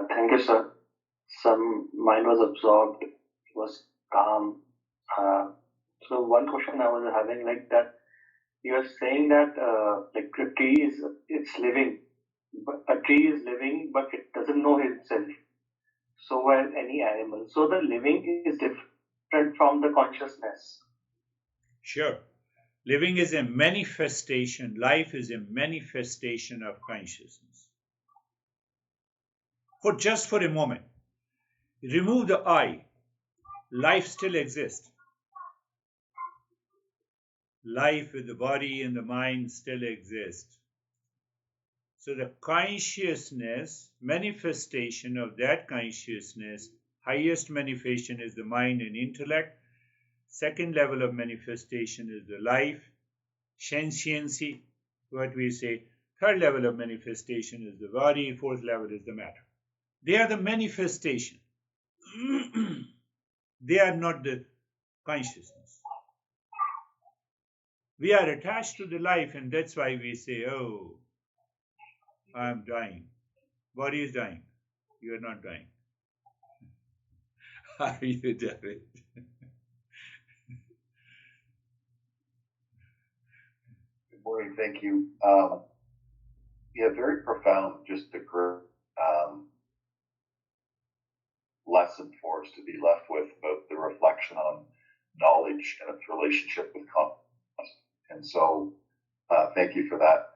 Speaker 2: Thank you, sir. Some mind was absorbed, was calm. So one question I was having, like that, you are saying that like a tree is it's living, but a tree is living, but it doesn't know itself. So as any animal, so the living is different from the consciousness.
Speaker 1: Sure. Living is a manifestation. Life is a manifestation of consciousness. Just for a moment, remove the I. Life still exists. Life with the body and the mind still exists. So the consciousness, manifestation of that consciousness, highest manifestation is the mind and intellect. Second level of manifestation is the life, sentiency, what we say. Third level of manifestation is the body. Fourth level is the matter. They are the manifestation. They are not the consciousness. We are attached to the life, and that's why we say, oh, I'm dying. Body is dying. You are not dying. How are you, David?
Speaker 3: Good morning. Thank you. Yeah, very profound, just a great lesson for us to be left with about the reflection on knowledge and its relationship with consciousness. And so, thank you for that.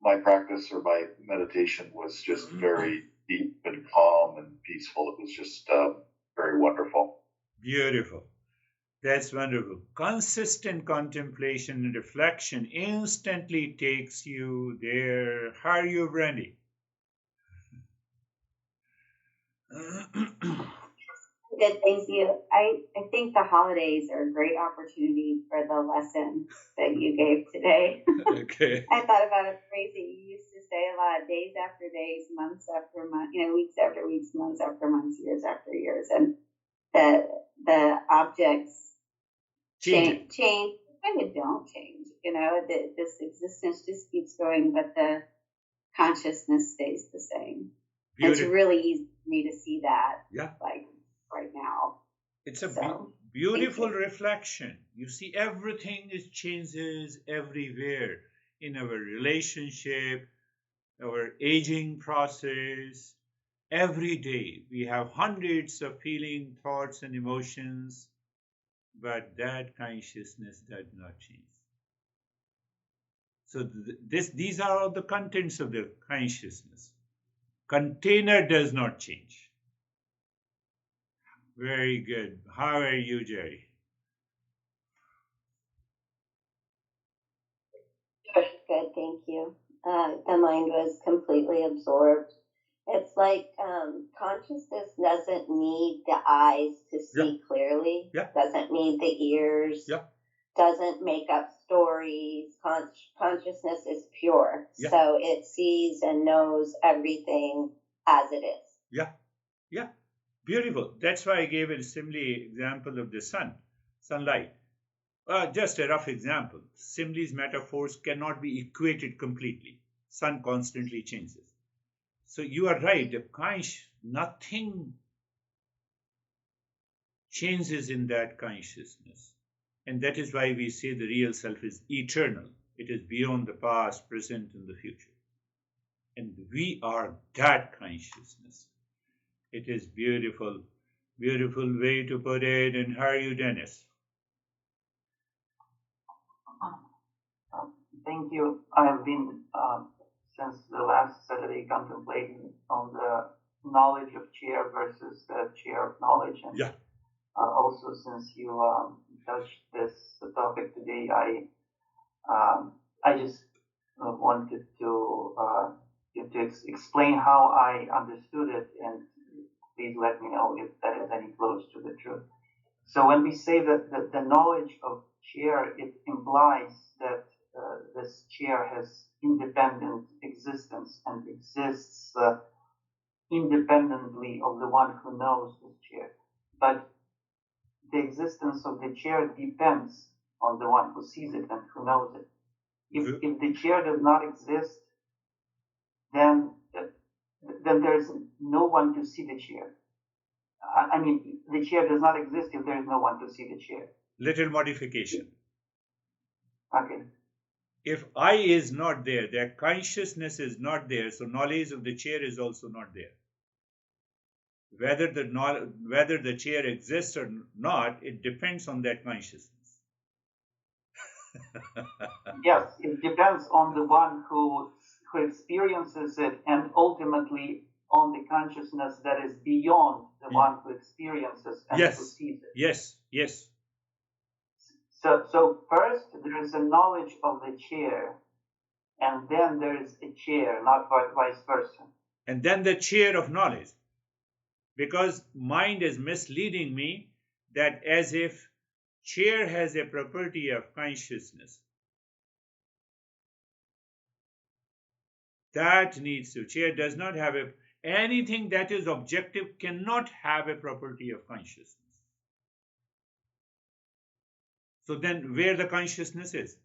Speaker 3: My practice or my meditation was just very deep and calm and peaceful. It was just very wonderful.
Speaker 1: Beautiful. That's wonderful. Consistent contemplation and reflection instantly takes you there. How are you, Brandy?
Speaker 4: Good, thank you. I think the holidays are a great opportunity for the lesson that you gave today.
Speaker 1: Okay.
Speaker 4: I thought about it crazy. You used to say a lot, days after days, months after months, weeks after weeks, months after months, years after years, and the objects change. Kind of don't change. This existence just keeps going, but the consciousness stays the same. It's really easy for me to see that.
Speaker 1: Yeah.
Speaker 4: Like right now.
Speaker 1: It's a beautiful reflection. You see, everything changes everywhere in our relationship, our aging process. Every day we have hundreds of feelings, thoughts, and emotions, but that consciousness does not change. So these are all the contents of the consciousness. Container does not change. Very good. How are you, Jerry?
Speaker 5: Good, thank you. The mind was completely absorbed. It's like consciousness doesn't need the eyes to see clearly, doesn't need the ears, doesn't make up stories. Consciousness is pure, so it sees and knows everything as it is.
Speaker 1: Yeah. Beautiful. That's why I gave a simile example of the sunlight. Just a rough example. Similes, metaphors cannot be equated completely. Sun constantly changes. So you are right. Nothing changes in that consciousness. And that is why we say the real self is eternal. It is beyond the past, present, and the future. And we are that consciousness. It is beautiful, beautiful way to put it. And how are you, Dennis?
Speaker 6: Thank you. I have been, since the last Saturday, contemplating on the knowledge of chair versus the chair of knowledge. And also, since you touch this topic today. I just wanted to explain how I understood it, and please let me know if that is any close to the truth. So when we say that the knowledge of chair, it implies that this chair has independent existence and exists independently of the one who knows this chair. But the existence of the chair depends on the one who sees it and who knows it. If the chair does not exist, then there's no one to see the chair. I mean, the chair does not exist if there is no one to see the chair.
Speaker 1: Little modification.
Speaker 6: Okay.
Speaker 1: If I is not there, their consciousness is not there, so knowledge of the chair is also not there. Whether the chair exists or not, it depends on that consciousness.
Speaker 6: Yes, it depends on the one who experiences it, and ultimately on the consciousness that is beyond the one who experiences and who sees it.
Speaker 1: Yes.
Speaker 6: So first there is a knowledge of the chair, and then there is a chair, not vice versa.
Speaker 1: And then the chair of knowledge. Because mind is misleading me that as if chair has a property of consciousness. That needs to. Chair does not have anything that is objective cannot have a property of consciousness. So then where the consciousness is?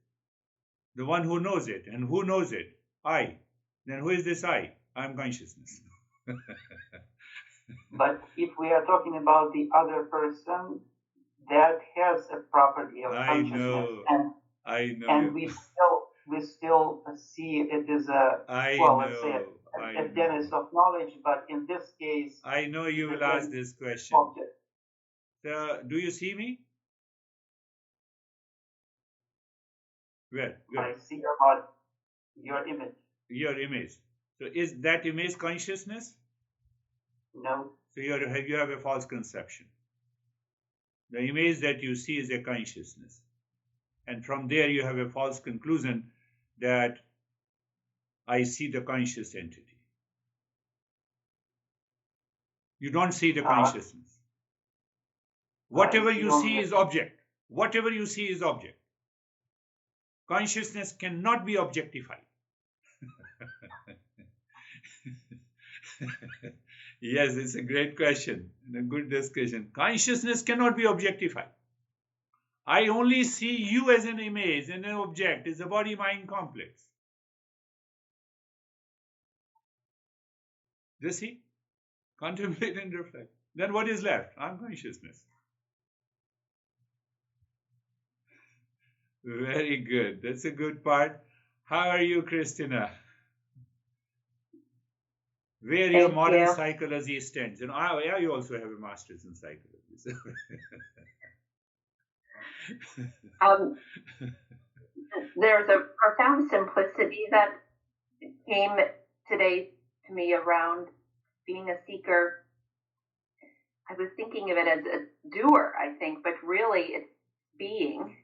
Speaker 1: The one who knows it. And who knows it? I. Then who is this I? I am consciousness.
Speaker 6: But if we are talking about the other person, that has a property of consciousness.
Speaker 1: I know.
Speaker 6: And we still see it as let's say a dentist of knowledge, but in this case,
Speaker 1: I know you will ask this question.
Speaker 6: Object.
Speaker 1: So, do you see me? Where?
Speaker 6: I see your image.
Speaker 1: Your image. So is that image consciousness?
Speaker 6: No.
Speaker 1: So you have a false conception. The image that you see is a consciousness. And from there you have a false conclusion that I see the conscious entity. You don't see the consciousness. Whatever you see is object. Whatever you see is object. Consciousness cannot be objectified. Yes, it's a great question and a good discussion. Consciousness cannot be objectified. I only see you as an image and an object. It's a body-mind complex. Do you see? Contemplate and reflect. Then what is left? I'm consciousness. Very good. That's a good part. How are you, Christina? Where your modern psychology stands. You know, you also have a master's in psychology. So.
Speaker 7: There's a profound simplicity that came today to me around being a seeker. I was thinking of it as a doer, I think, but really it's being.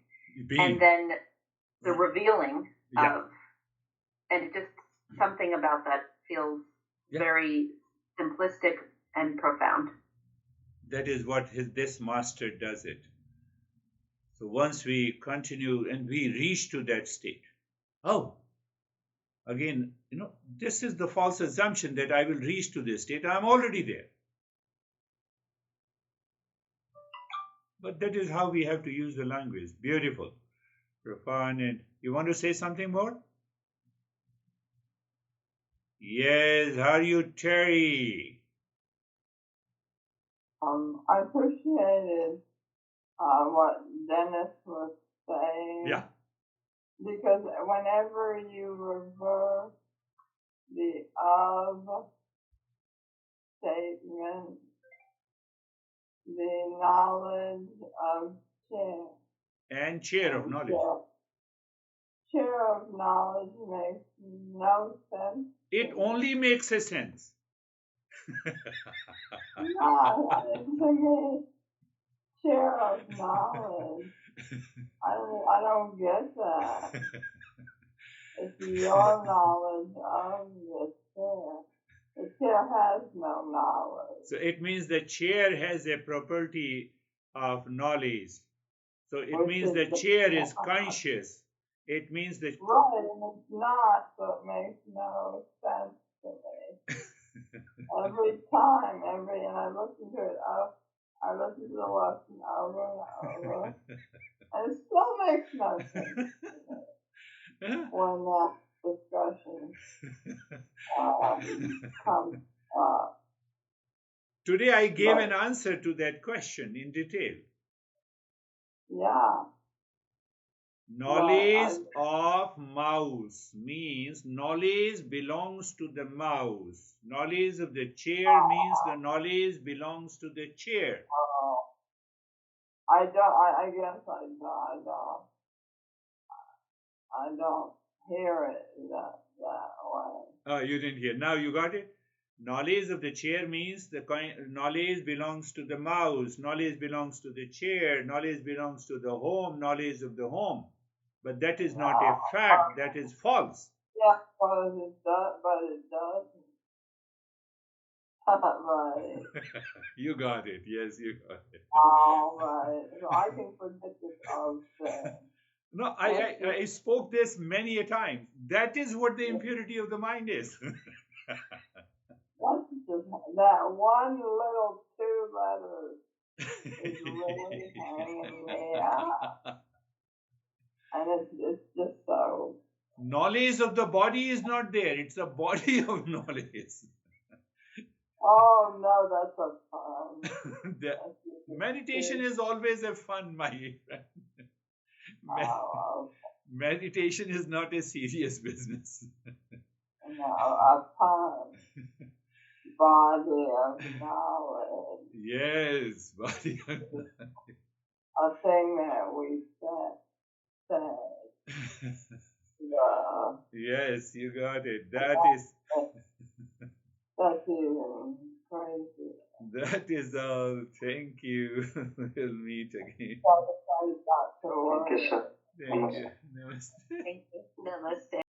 Speaker 7: And then the revealing of, and just something about that feels very simplistic and profound.
Speaker 1: That is what this master does it. So once we continue and we reach to that state, again, this is the false assumption that I will reach to this state. I'm already there. But that is how we have to use the language. Beautiful, profound. And you want to say something more? Yes, how are you, Terry?
Speaker 8: I appreciated what Dennis was saying.
Speaker 1: Yeah.
Speaker 8: Because whenever you reverse the of statement, the knowledge of chair.
Speaker 1: And chair of knowledge.
Speaker 8: Chair of knowledge makes no sense.
Speaker 1: It only makes a sense.
Speaker 8: No, chair of knowledge. I don't get that. It's your knowledge of the chair. The chair has no knowledge.
Speaker 1: So it means the chair has a property of knowledge. So it
Speaker 8: Which
Speaker 1: means
Speaker 8: is
Speaker 1: the
Speaker 8: the
Speaker 1: chair is conscious. It means that
Speaker 8: right, and it's not, so it makes no sense to me. Every time, and I listen to it, I listen to the lesson over and over, and it still makes no sense to me when that discussion comes up.
Speaker 1: Today I gave an answer to that question in detail.
Speaker 8: Yeah.
Speaker 1: Knowledge of mouse means knowledge belongs to the mouse. Knowledge of the chair means the knowledge belongs to the chair.
Speaker 8: I guess I don't hear it that way.
Speaker 1: Oh, you didn't hear. Now you got it? Knowledge of the chair means the knowledge belongs to the mouse. Knowledge belongs to the chair. Knowledge belongs to the home. Knowledge of the home. But that is not a fact. That is false.
Speaker 8: Yeah, but it doesn't. Right.
Speaker 1: You got it. Yes, you got it.
Speaker 8: All right. So I can forget this of thing.
Speaker 1: No, I spoke this many a time. That is what the impurity of the mind is.
Speaker 8: What's just that one little 2 letters is really hanging me out. And it's just so.
Speaker 1: Knowledge of the body is not there. It's a body of knowledge.
Speaker 8: Oh no, that's a fun.
Speaker 1: Meditation is always a fun, my friend. Meditation is not a serious business.
Speaker 8: No, a fun body of knowledge.
Speaker 1: Yes, body of knowledge.
Speaker 8: A thing that we say. Yeah.
Speaker 1: Yes, you got it. That's
Speaker 8: even crazy.
Speaker 1: That is all. Thank you. We'll meet again.
Speaker 2: Thank you, sir.
Speaker 1: Thank you. Namaste.
Speaker 5: Thank you. Namaste.